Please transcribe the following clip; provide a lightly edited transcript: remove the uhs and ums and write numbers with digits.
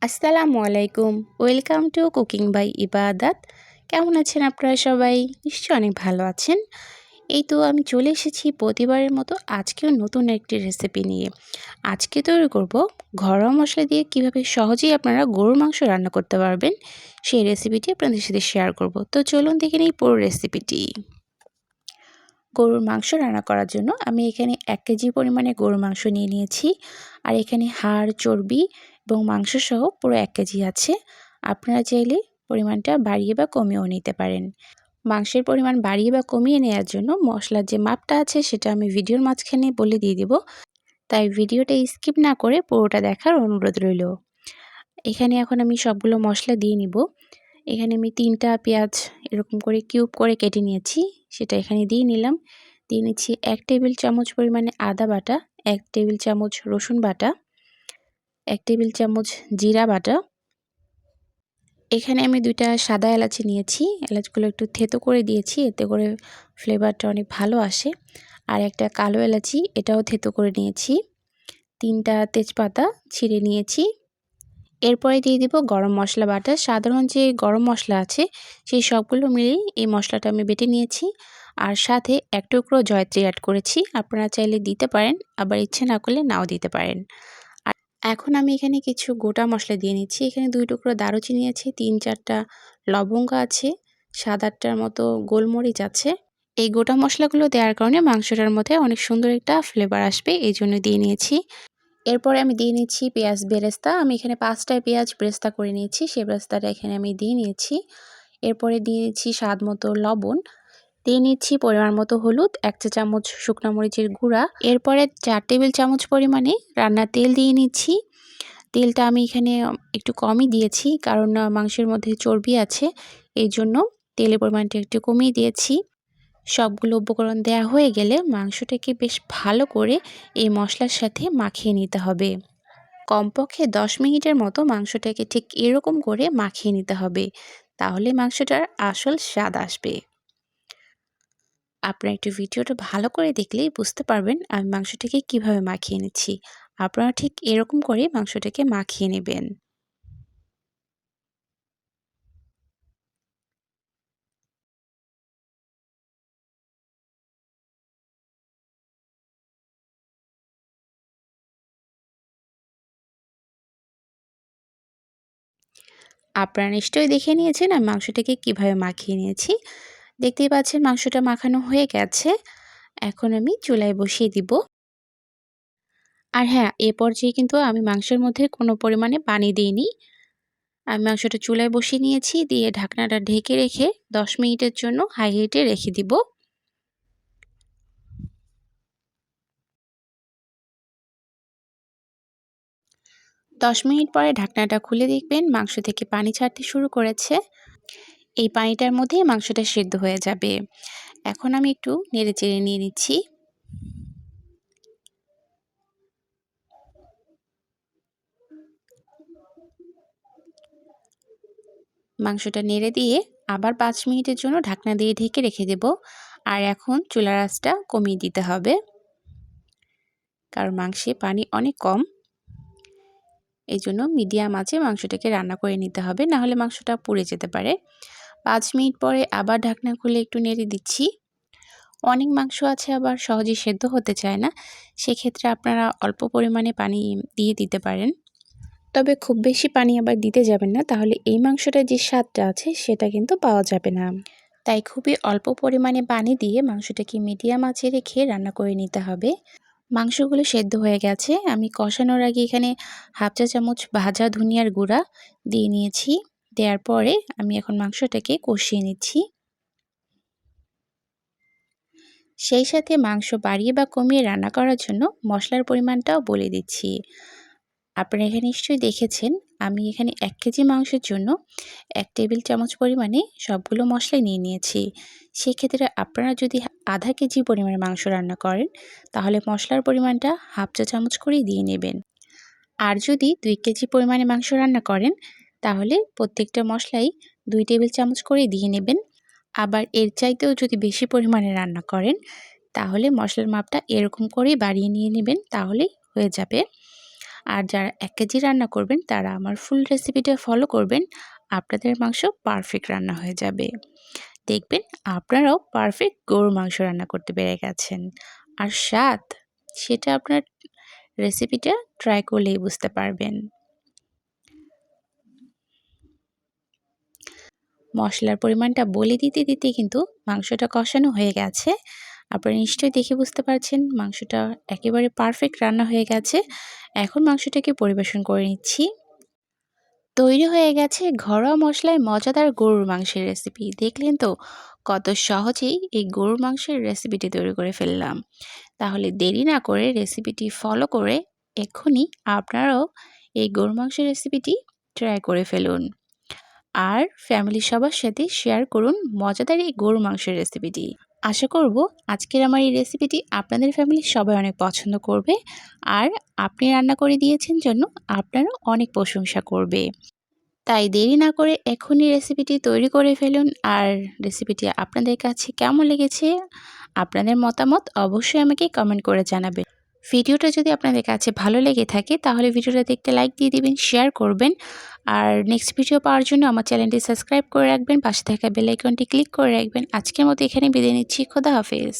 আসসালামু আলাইকুম। Welcome to cooking by ইবাদাত। কেমন আছেন আপনারা সবাই? নিশ্চয়ই অনেক ভালো আছেন। এই তো আমি চলে এসেছি প্রতিবারের মতো আজকেও নতুন একটি রেসিপি নিয়ে। আজকে তৈরি করব ঘরোয়া মশলা দিয়ে কিভাবে সহজেই আপনারা গরুর মাংস রান্না করতে পারবেন, সেই রেসিপিটি আপনাদের সাথে শেয়ার করব। তো চলুন দেখে নিই পুরো রেসিপিটি। গরুর মাংস রান্না করার জন্য আমি এখানে 1 কেজি পরিমাণে গরুর মাংস নিয়ে নিয়েছি। আর এখানে হাড়, চর্বি এবং মাংস সহ পুরো 1 কেজি আছে। আপনারা চাইলে পরিমাণটা বাড়িয়ে বা কমিয়েও নিতে পারেন। মাংসের পরিমাণ বাড়িয়ে বা কমিয়ে নেওয়ার জন্য মশলার যে মাপটা আছে সেটা আমি ভিডিওর মাঝখানে বলে দিয়ে দেব। তাই ভিডিওটা স্কিপ না করে পুরোটা দেখার অনুরোধ রইল। এখানে এখন আমি সবগুলো মশলা দিয়ে নিব। এখানে আমি 3টা পেঁয়াজ এরকম করে কিউব করে কেটে নিয়েছি, সেটা এখানে দিয়ে নিলাম। দিয়ে নিচ্ছি 1 টেবিল চামচ পরিমাণে আদা বাটা, 1 টেবিল চামচ রসুন বাটা, 1 টেবিল চামচ জিরা বাটা। এখানে আমি 2টা সাদা এলাচি নিয়েছি, এলাচগুলো একটু থেতো করে দিয়েছি, এতে করে ফ্লেভারটা অনেক ভালো আসে। আর একটা কালো এলাচি, এটাও থেতো করে নিয়েছি। 3টা তেজপাতা ছিঁড়ে নিয়েছি। এরপরে দিয়ে দিব গরম মশলা বাটা। সাধারণ যে গরম মশলা আছে সেই সবগুলো মিলিয়ে এই মশলাটা আমি বেটে নিয়েছি। আর সাথে 1 টুকরো জয়ত্রী অ্যাড করেছি। আপনারা চাইলে দিতে পারেন, আবার ইচ্ছে না করলে নাও দিতে পারেন। আর এখন আমি এখানে কিছু গোটা মশলা দিয়ে নিচ্ছি। এখানে 2 টুকরো দারুচিনি আছে, 3-4টা লবঙ্গ আছে, 7-8টার মতো গোলমরিচ আছে। এই গোটা মশলাগুলো দেওয়ার কারণে মাংসটার মধ্যে অনেক সুন্দর একটা ফ্লেভার আসবে, এই জন্য দিয়ে নিয়েছি। এরপরে আমি দিয়ে নিচ্ছি পেঁয়াজ বেরেস্তা। আমি এখানে 5টা পেঁয়াজ বেরেস্তা করে নিয়েছি, সেই বেরেস্তাটা এখানে আমি দিয়ে নিয়েছি। এরপরে দিয়ে নিচ্ছি স্বাদ মতো লবণ, দিয়ে নিচ্ছি পরিমাণ মতো হলুদ, 1 চা চামচ শুকনো মরিচের গুঁড়া। এরপরে 4 টেবিল চামচ পরিমাণে রান্নার তেল দিয়ে নিচ্ছি। তেলটা আমি এখানে একটু কমই দিয়েছি, কারণ মাংসের মধ্যে চর্বি আছে, এই জন্য তেলের পরিমাণটা একটু কমিয়ে দিয়েছি। সবগুলো উপকরণ দেয়া হয়ে গেলে মাংসটাকে বেশ ভালো করে এই মশলার সাথে মাখিয়ে নিতে হবে। কমপক্ষে 10 মিনিটের মতো মাংসটাকে ঠিক এরকম করে মাখিয়ে নিতে হবে, তাহলে মাংসটার আসল স্বাদ আসবে। আপনারা একটু ভিডিওটা ভালো করে দেখলেই বুঝতে পারবেন আমি মাংসটাকে কিভাবে মাখিয়ে নিচ্ছি। আপনারা ঠিক এরকম করে মাংসটাকে মাখিয়ে নেবেন। আপনারা নিশ্চয়ই দেখে নিয়েছেন আমি মাংসটাকে কিভাবে মাখিয়ে নিয়েছি। দেখতেই পাচ্ছেন মাংসটা মাখানো হয়ে গেছে। এখন আমি চুলায় বসিয়ে দিব। আর হ্যাঁ, এ পর্যায়ে কিন্তু আমি মাংসের মধ্যে কোনো পরিমাণে পানি দিইনি। আমি মাংসটা চুলায় বসিয়ে নিয়েছি, দিয়ে ঢাকনাটা ঢেকে রেখে 10 মিনিটের জন্য হাই হিটে রেখে দিব। 10 মিনিট পরে ঢাকনাটা খুলে দেখবেন মাংস থেকে পানি ছাড়তে শুরু করেছে। এই পানিটার মধ্যেই মাংসটা সেদ্ধ হয়ে যাবে। এখন আমি একটু নেড়েচেড়ে নিয়ে নিচ্ছি। মাংসটা নেড়ে দিয়ে আবার 5 মিনিটের জন্য ঢাকনা দিয়ে ঢেকে রেখে দেব। আর এখন চুলার আঁচটা কমিয়ে দিতে হবে, কারণ মাংসে পানি অনেক কম। এই জন্য মিডিয়াম আঁচে মাংসটাকে রান্না করে নিতে হবে, না হলে মাংসটা পুড়ে যেতে পারে। 5 মিনিট পরে আবার ঢাকনা খুলে একটু নেড়ে দিচ্ছি। অনেক মাংস আছে আবার সহজেই সেদ্ধ হতে চায় না, সেক্ষেত্রে আপনারা অল্প পরিমাণে পানি দিয়ে দিতে পারেন। তবে খুব বেশি পানি আবার দিতে যাবেন না, তাহলে এই মাংসটার যে স্বাদটা আছে সেটা কিন্তু পাওয়া যাবে না। তাই খুবই অল্প পরিমাণে পানি দিয়ে মাংসটাকে মিডিয়াম আঁচে রেখে রান্না করে নিতে হবে। মাংসগুলো সেদ্ধ হয়ে গেছে। আমি কষানোর আগে এখানে 1/2 চা চামচ ভাজা ধনিয়ার গুঁড়া দিয়ে নিয়েছি। দেওয়ার পরে আমি এখন মাংসটাকে কষিয়ে নিচ্ছি। সেই সাথে মাংস বাড়িয়ে বা কমিয়ে রান্না করার জন্য মশলার পরিমাণটাও বলে দিচ্ছি। আপনারা এখানে নিশ্চয়ই দেখেছেন আমি এখানে 1 কেজি মাংসের জন্য 1 টেবিল চামচ পরিমাণে সবগুলো মশলাই নিয়ে নিয়েছি। সেক্ষেত্রে আপনারা যদি আধা কেজি পরিমাণে মাংস রান্না করেন, তাহলে মশলার পরিমাণটা 1/2 চা চামচ করেই দিয়ে নেবেন। আর যদি 2 কেজি পরিমাণে মাংস রান্না করেন, তাহলে প্রত্যেকটা মশলাই 2 টেবিল চামচ করে দিয়ে নেবেন। আবার এর চাইতেও যদি বেশি পরিমাণে রান্না করেন, তাহলে মশলার মাপটা এরকম করেই বাড়িয়ে নিয়ে নেবেন, তাহলেই হয়ে যাবে। আর যারা 1 কেজি রান্না করবেন তারা আমার ফুল রেসিপিটা ফলো করবেন। আপনাদের মাংস পারফেক্ট রান্না হয়ে যাবে। দেখবেন আপনারাও পারফেক্ট গরুর মাংস রান্না করতে পেরে গেছেন। আর স্বাদ সেটা আপনার রেসিপিটা ট্রাই করলেই বুঝতে পারবেন। মশলার পরিমাণটা বলে দিতে কিন্তু মাংসটা কষানো হয়ে গেছে। আপনারা নিশ্চয়ই দেখে বুঝতে পারছেন মাংসটা একেবারে পারফেক্ট রান্না হয়ে গেছে। এখন মাংসটাকে পরিবেশন করে নিচ্ছি। তৈরি হয়ে গেছে ঘরোয়া মশলায় মজাদার গরুর মাংসের রেসিপি। দেখলেন তো কত সহজেই এই গরুর মাংসের রেসিপিটি তৈরি করে ফেললাম। তাহলে দেরি না করে রেসিপিটি ফলো করে এক্ষুনি আপনারাও এই গরুর মাংসের রেসিপিটি ট্রাই করে ফেলুন। আর ফ্যামিলির সবার সাথে শেয়ার করুন মজাদার এই গরুর মাংসের রেসিপিটি। আশা করব আজকের আমার এই রেসিপিটি আপনাদের ফ্যামিলির সবাই অনেক পছন্দ করবে। আর আপনি রান্না করে দিয়েছেন জন্য আপনারও অনেক প্রশংসা করবে। তাই দেরি না করে এখনই রেসিপিটি তৈরি করে ফেলুন। আর রেসিপিটি আপনাদের কাছে কেমন লেগেছে আপনাদের মতামত অবশ্যই আমাকে কমেন্ট করে জানাবেন। ভিডিওটা যদি আপনাদের কাছে ভালো লেগে থাকে তাহলে ভিডিওটাতে একটা লাইক দিয়ে দিবেন, শেয়ার করবেন। আর নেক্সট ভিডিও পাওয়ার জন্য আমার চ্যানেলটি সাবস্ক্রাইব করে রাখবেন, পাশে থাকা বেল আইকনটি ক্লিক করে রাখবেন। আজকের মতো এখানে বিদায় নিচ্ছি। খোদা হাফেজ।